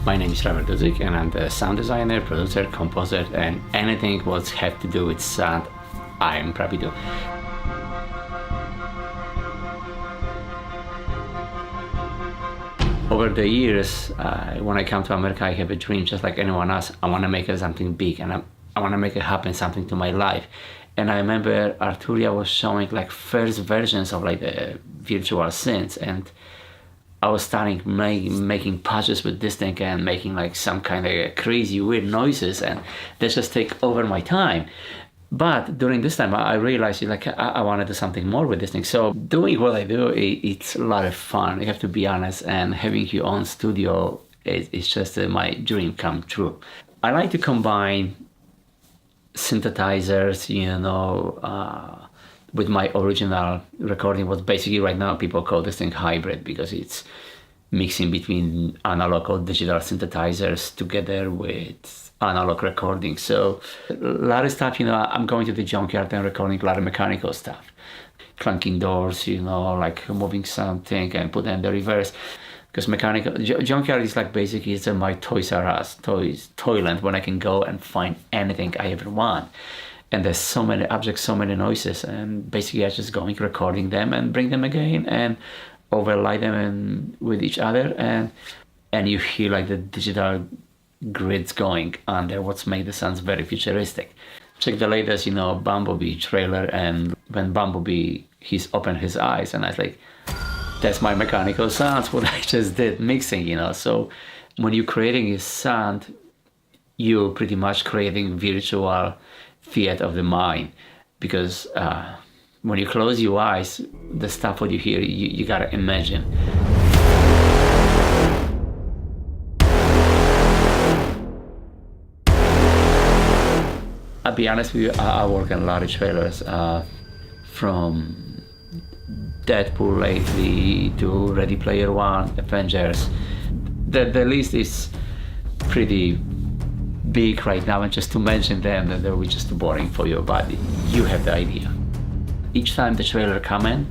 My name is Dudzic, and I'm the sound designer, producer, composer, and anything what have to do with sound, I am probably do. Over the years, when I come to America, I have a dream just like anyone else. I want to make it something big, and I want to make it happen, something to my life. And I remember Arturia was showing like first versions of like the virtual synths, and I was starting making patches with this thing and making like some kind of crazy weird noises, and that just take over my time. But during this time, I realized like I want to do something more with this thing. So doing what I do, it's a lot of fun. You have to be honest, and having your own studio is just my dream come true. I like to combine synthesizers, with my original recording. What basically right now people call this thing hybrid, because it's mixing between analog or digital synthesizers together with analog recording. So a lot of stuff, I'm going to the junkyard and recording a lot of mechanical stuff, clanking doors, like moving something and put in the reverse. Because mechanical junkyard is like basically it's my Toys R Us, toyland, when I can go and find anything I ever want. And there's so many objects, so many noises, and basically I just going recording them and bring them again and overlay them with each other, and you hear like the digital grids going under, what's made the sounds very futuristic. Check the latest, Bumblebee trailer, and when Bumblebee, he's opened his eyes, and I was like, that's my mechanical sounds, what I just did mixing, So when you're creating a sound, you're pretty much creating virtual theater of the mind, because when you close your eyes, the stuff what you hear, you gotta imagine. I'll be honest with you, I work on a lot of trailers, from Deadpool lately to Ready Player One, Avengers. The list is pretty big right now, and just to mention them, that they'll be just too boring for you, but you have the idea. Each time the trailer come in,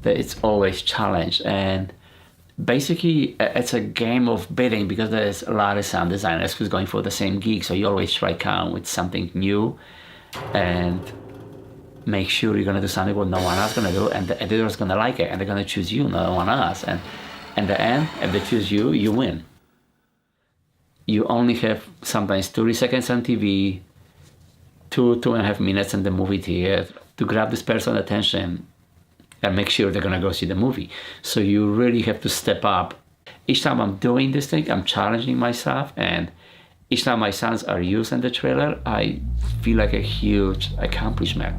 it's always challenge, and basically it's a game of bidding, because there's a lot of sound designers who's going for the same gig, so you always try come with something new and make sure you're gonna do something what no one else gonna do, and the editor's gonna like it, and they're gonna choose you, no one else, and in the end, if they choose you, you win. You only have sometimes 30 seconds on TV, 2.5 minutes in the movie theater to grab this person's attention and make sure they're gonna go see the movie. So you really have to step up. Each time I'm doing this thing, I'm challenging myself, and each time my sounds are used in the trailer, I feel like a huge accomplishment.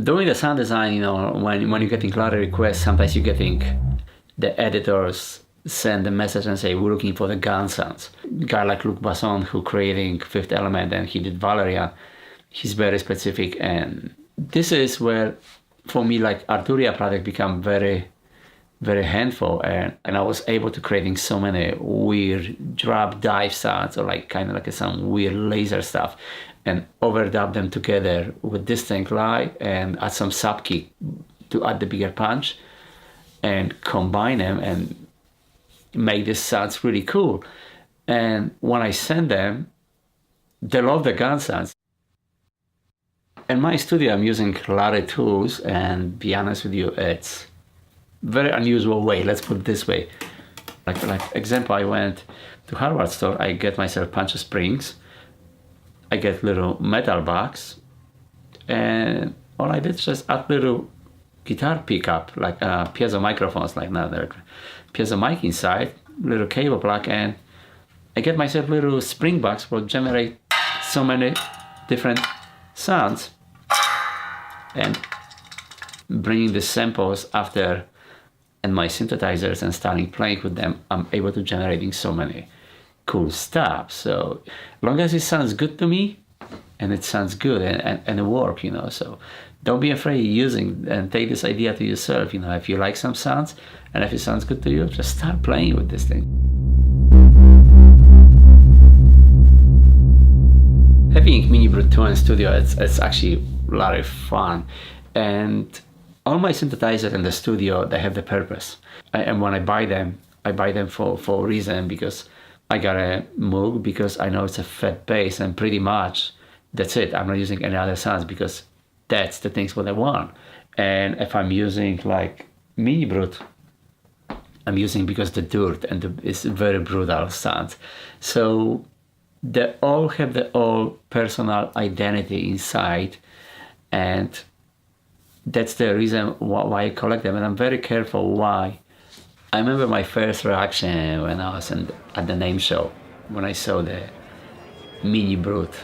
Doing the sound design, when you're getting a lot of requests, sometimes you're getting the editors send a message and say, we're looking for the gun sounds. A guy like Luc Besson, who creating Fifth Element, and he did Valerian, he's very specific, and this is where, for me, like Arturia product become very, very handful, and I was able to creating so many weird drop dive sounds, or like kind of like some weird laser stuff, and overdub them together with distinct live, and add some sub kick to add the bigger punch, and combine them and make this sounds really cool. And when I send them, they love the gun sounds. In my studio, I'm using a lot of tools, and be honest with you, it's very unusual way, let's put it this way. Like example, I went to hardware store, I get myself a bunch of springs, I get little metal box, and all I did is just add little guitar pickup, like piezo microphones, like now they're piezo mic inside, little cable plug, and I get myself little spring box will generate so many different sounds, and bringing the samples after and my synthesizers and starting playing with them, I'm able to generating so many cool stuff. So long as it sounds good to me, and it sounds good and it works, so don't be afraid using and take this idea to yourself. If you like some sounds and if it sounds good to you, just start playing with this thing. Having MiniBrute 2 in studio, it's actually a lot of fun, and all my synthesizers in the studio, they have the purpose. And when I buy them for a reason, because I got a Moog because I know it's a fat bass, and pretty much that's it. I'm not using any other sounds because that's the things what I want. And if I'm using like MiniBrute, I'm using because the dirt and it's very brutal sound. So they all have their own personal identity inside, and that's the reason why I collect them. And I'm very careful why. I remember my first reaction when I was at the name show, when I saw the MiniBrute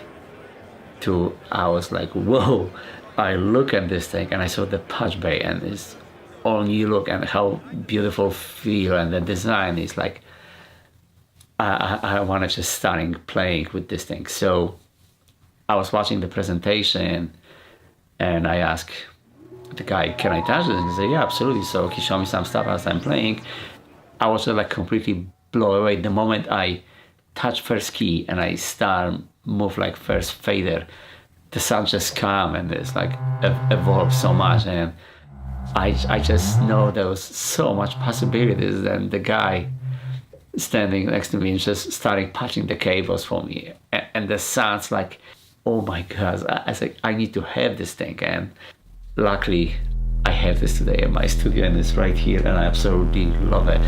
2, I was like, whoa. I look at this thing and I saw the patch bay and it's all new look and how beautiful feel, and the design is like, I want to just starting playing with this thing. So I was watching the presentation and I asked the guy, can I touch this? And he said, yeah, absolutely. So he showed me some stuff as I'm playing. I was just like completely blown away. The moment I touch first key and I start move like first fader, the sound just come and it's like evolved so much. And I just know there was so much possibilities. And the guy standing next to me and just starting patching the cables for me, and the sounds like, oh my god, I was like, I need to have this thing. And luckily I have this today in my studio and it's right here and I absolutely love it.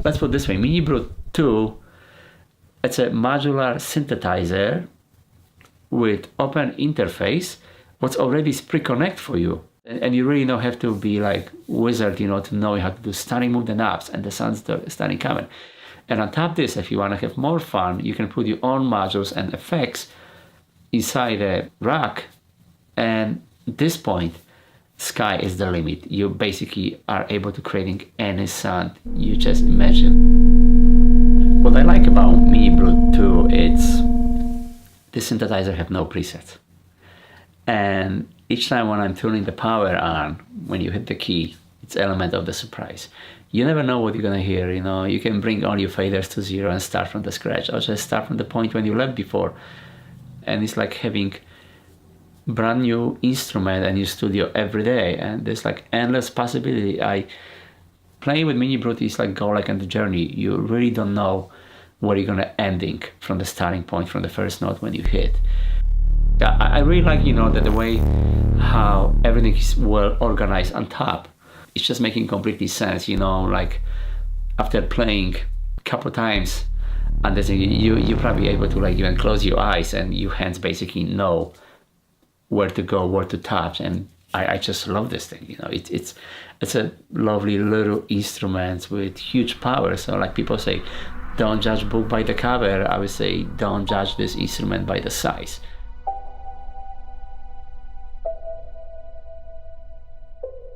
Let's put it this way, MiniBrute 2, it's a modular synthesizer with open interface, what's already is pre-connect for you. And you really don't have to be like wizard, you know, to know how to do starting move the knobs and the sounds starting coming. And on top of this, if you want to have more fun, you can put your own modules and effects inside a rack, and at this point, sky is the limit. You basically are able to creating any sound you just imagine. What I like about MiniBrute 2, it's the synthesizer have no presets. And each time when I'm turning the power on, when you hit the key, it's element of the surprise. You never know what you're gonna hear, you know. You can bring all your faders to zero and start from the scratch, or just start from the point when you left before. And it's like having brand new instrument in your studio every day, and there's like endless possibility. Playing with MiniBrute is like go like on the journey. You really don't know where you're gonna ending from the starting point, from the first note when you hit. I really like, you know, that the way how everything is well organized on top. It's just making completely sense, you know, like after playing a couple of times, and you're probably able to like even close your eyes and your hands basically know where to go, where to touch. And I just love this thing, you know. It's a lovely little instrument with huge power. So like people say, don't judge book by the cover. I would say don't judge this instrument by the size.